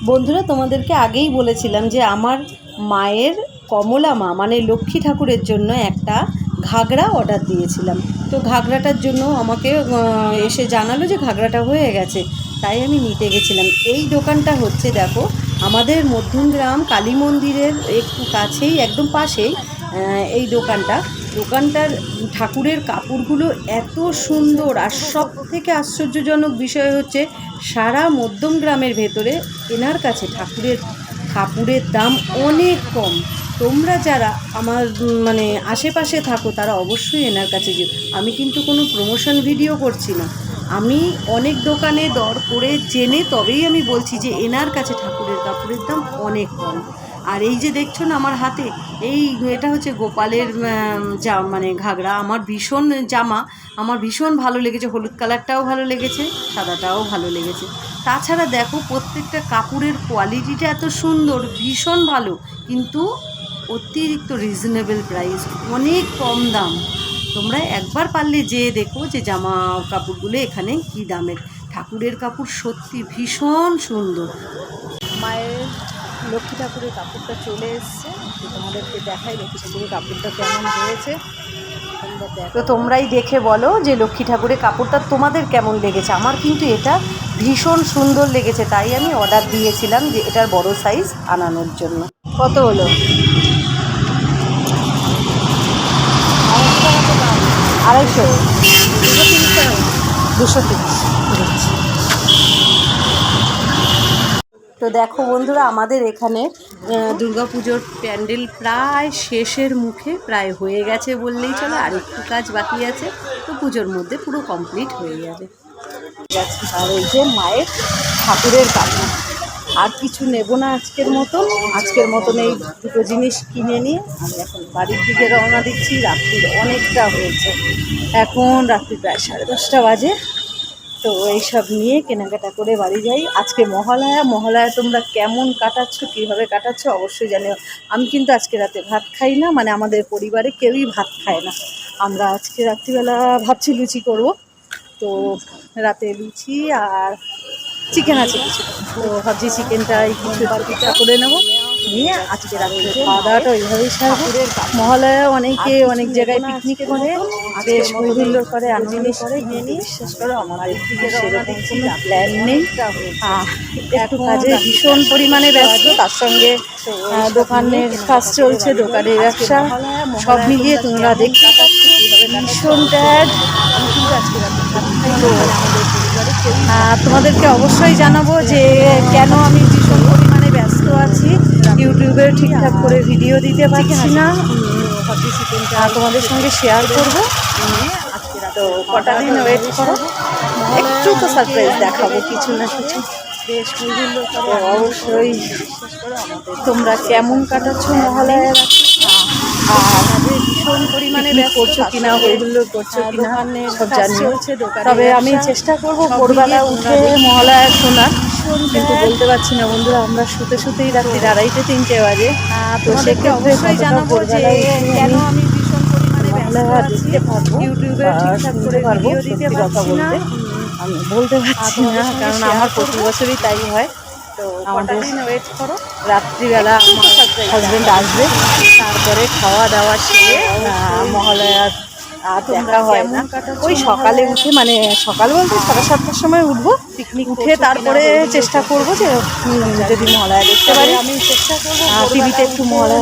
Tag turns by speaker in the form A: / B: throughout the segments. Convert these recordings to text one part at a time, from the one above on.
A: বন্ধুরা, তোমাদেরকে আগেই বলেছিলাম যে আমার মায়ের কমলা মা মানে লক্ষ্মী ঠাকুরের জন্য একটা ঘাগরা অর্ডার দিয়েছিলাম। তো ঘাগরাটার জন্য আমাকে এসে জানালো যে ঘাগরাটা হয়ে গেছে, তাই আমি নিতে গেছিলাম। এই দোকানটা হচ্ছে, দেখো, আমাদের মধ্যমগ্রাম কালী মন্দিরের একটু কাছেই, একদম পাশেই এই দোকানটার ঠাকুরের কাপড়গুলো এত সুন্দর। আর সব থেকে আশ্চর্যজনক বিষয় হচ্ছে, সারা মধ্যমগ্রামের ভেতরে এনার কাছে ঠাকুরের কাপড়ের দাম অনেক কম। তোমরা যারা আমার মানে আশেপাশে থাকো তারা অবশ্যই এনার কাছে যেও। আমি কিন্তু কোনো প্রমোশন ভিডিও করছি না, আমি অনেক দোকানে দর করে জেনে তবেই আমি বলছি যে এনার কাছে ঠাকুরের কাপড়ের দাম অনেক কম। আর এই যে দেখছো না আমার হাতে, এটা হচ্ছে গোপালের মানে ঘাগরা। আমার ভীষণ আমার ভীষণ ভালো লেগেছে। হলুদ কালারটাও ভালো লেগেছে, সাদাটাও ভালো লেগেছে। তাছাড়া দেখো প্রত্যেকটা কাপড়ের কোয়ালিটিটা এত সুন্দর, ভীষণ ভালো, কিন্তু অতিরিক্ত রিজনেবল প্রাইস, অনেক কম দাম। তোমরা একবার পারলে যেয়ে দেখো যে জামা কাপড়গুলো এখানে কী দামের। ঠাকুরের কাপড় সত্যি ভীষণ সুন্দর। মায়ের লক্ষ্মী ঠাকুরের কাপড়টা চলে এসছে, তোমাদেরকে দেখাই লক্ষ্মী ঠাকুরের কাপড়টা কেমন হয়েছে। তো তোমরাই দেখে বলো যে লক্ষ্মী ঠাকুরের কাপড়টা তোমাদের কেমন লেগেছে। আমার কিন্তু এটা ভীষণ সুন্দর লেগেছে, তাই আমি অর্ডার দিয়েছিলাম যে এটার বড় সাইজ আনানোর জন্য। কত হলো? 250, 230। তো দেখো বন্ধুরা, আমাদের এখানে দুর্গাপুজোর প্যান্ডেল প্রায় শেষের মুখে, প্রায় হয়ে গেছে বললেই চলো। আর একটু কাজ বাকি আছে, তো পুজোর মধ্যে পুরো কমপ্লিট হয়ে যাবে। আর এই যে মায়ের ঠাকুরের কাপড়, আর কিছু নেব না আজকের মতন এই দুটো জিনিস কিনে নিয়ে আমি এখন বাড়ির দিকে রওনা দিচ্ছি। রাত্রির অনেকটা হয়েছে, এখন রাত্রি প্রায় 10:30 বাজে। তো এইসব নিয়ে কেনাকাটা করে বাড়ি যাই। আজকে মহালয়া তোমরা কেমন কাটাচ্ছ, কীভাবে কাটাচ্ছ অবশ্যই জানিও। আমি কিন্তু আজকে রাতে ভাত খাই না, মানে আমাদের পরিবারে কেউই ভাত খায় না। আমরা আজকে রাত্রিবেলা ভাবছি লুচি করব। তো রাতে লুচি আর চিকেন আছে কিছু, তো ভাবছি চিকেনটা কিছু পিঠা করে নেবো, নিয়ে আজকে রাত্রে খাওয়া দাওয়াটা ওইভাবেই সারবো। মহালয়া অনেকে অনেক জায়গায় পিকনিক করে, বেশ হৈহুল্লোর করে, আনন্দ করে, কিন্তু বিশ্বাস করো আমাদের সেরকম কোনো প্ল্যান নেই। একটু কাজে ভীষণ পরিমাণে ব্যস্ত, তার সঙ্গে দোকানের কাজ চলছে, দোকানের ব্যবসা, সব মিলিয়ে তোমরা দেখতে পাচ্ছ ভীষণ ট্যাড। তোমাদেরকে অবশ্যই জানাবো যে কেন আমি ভীষণ পরিমাণে ব্যস্ত আছি, ইউটিউবে ঠিকঠাক করে ভিডিও দিতে পারছি না। তোমাদের সঙ্গে শেয়ার করবো, তো কটা দিন ওয়েট করো, একটু তো সারপ্রাইজ দেখাবো কিছু না কিছু। বেশ অবশ্যই তোমরা কেমন কাটাচ্ছ মহালয়া, আর ভীষণ পরিমাণে করছো কিনা, হৈহুল্লোড় করছো কিনা সব জানিও। তবে আমি চেষ্টা করবো ভোরবেলা উঠে মহালয়া শোনার, কিন্তু বলতে পারছি না বন্ধুরা, আমরা শুতেই রাত্রি 2:30-3টে বাজে। তো সেক্ষেত্রে অবশ্যই জানাবো যে কেন আমি ভীষণ পরিমাণে মহালয়া দেখতে পারবো, ইউটিউবে ঠিকঠাক করে ভিডিও দিতে পারছি না, আমি বলতে পারছি না, কারণ আমার প্রতি বছরই তাই হয়। তো আমাদের ওয়েট করো, রাত্রিবেলা আমার হাজব্যান্ড আসবে, তারপরে খাওয়া দাওয়া সেরে মহালয়ার আর দেখা হয় না। ওই সকালে উঠে, মানে সকাল বলতে 7:30টার সময় উঠবো, পিকনিক উঠে তারপরে চেষ্টা করবো যে যদি মহালয়া দেখতে পারি। আমি চেষ্টা করবো টিভিতে একটু মহালয়া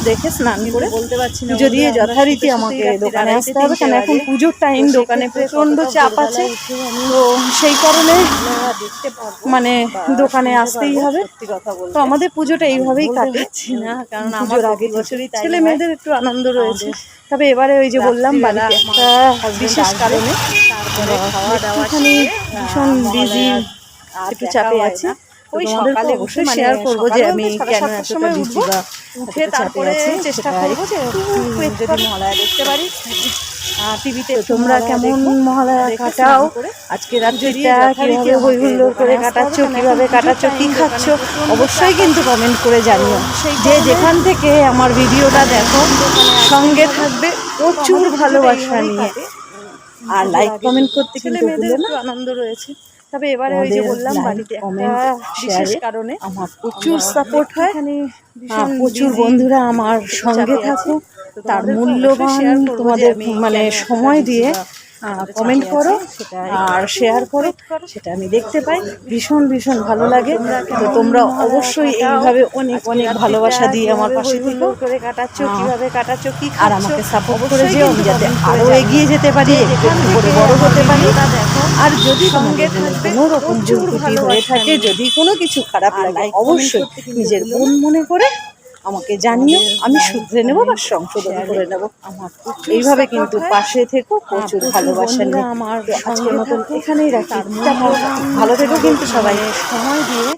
A: দেখে স্নান করে, বলতে পারছি না, যদি যথারীতি আমাকে দোকানে আসতে হবে, কারণ এখন পুজোর টাইম, দোকানে প্রচণ্ড চাপ আছে। তো সেই কারণে মানে দোকানে আসতেই হবে। তো আমাদের পুজোটা এইভাবেই কাটাচ্ছি না, কারণ আমার আগে বছরই ছেলে মেয়েদের একটু আনন্দ রয়েছে। তবে এবারে ওই যে বললাম বাড়িতে একটা বিশেষ কারণে একটুখানি ভীষণ বিজি, একটু চাপে আছি। ওই সকালে অবশ্যই শেয়ার করবো যে আমি কেন এতটা বিজি বা উঠে তারপরে চেষ্টা করবো যে যদি মহালয়া দেখতে পারি টিভিতে। তোমরা কেমন মহালয়া কাটাও, আজকে রাত্রিটা কীভাবে হৈহুল্লোড় করে কাটাচ্ছ, কীভাবে কাটাচ্ছ, কী খাচ্ছ, অবশ্যই কিন্তু কমেন্ট করে জানিও। যে যেখান থেকে আমার ভিডিওটা দেখো সঙ্গে থাকবে প্রচুর ভালোবাসা নিয়ে, আর লাইক কমেন্ট করতে কিন্তু ভুলো না। আনন্দ রয়েছে, তবে এবারে ওই যে বললাম বাড়িতে একটা বিশেষ কারণে
B: আমার প্রচুর সাপোর্ট হয়।
A: ভীষণ
B: প্রচুর
A: busy,
B: বন্ধুরা আমার সঙ্গে থাকো, তার মূল্যবান তোমাদের মানে সময় দিয়ে কমেন্ট করো আর শেয়ার করো, সেটা আমি দেখতে পাই, ভীষণ ভীষণ ভালো লাগে। তো তোমরা অবশ্যই এইভাবে অনেক অনেক ভালোবাসা দিয়ে আমার পাশে থেকো,
A: করে কাটাচ্ছ, কিভাবে কাটাচ্ছ, কি
B: আর আমাকে সাপোর্ট করে যেও, আমি যাতে আরো এগিয়ে যেতে পারি, একটু একটু করে বড় হতে পারি। আর যদি সঙ্গে থাকবে কোনো রকম ভুল ত্রুটি হয়ে থাকে, যদি কোনো কিছু খারাপ লাগে, অবশ্যই নিজের বোন মনে করে আমাকে জানিও, আমি শুধরে নেবো বা সংশোধন করে নেবো। এইভাবে কিন্তু পাশে থেকো, প্রচুর ভালোবাসা নিয়ে।
A: আমার
B: আজকের মতন এখানেই রাখি, ভালো থেকো কিন্তু সবাই।
A: সময় দিয়ে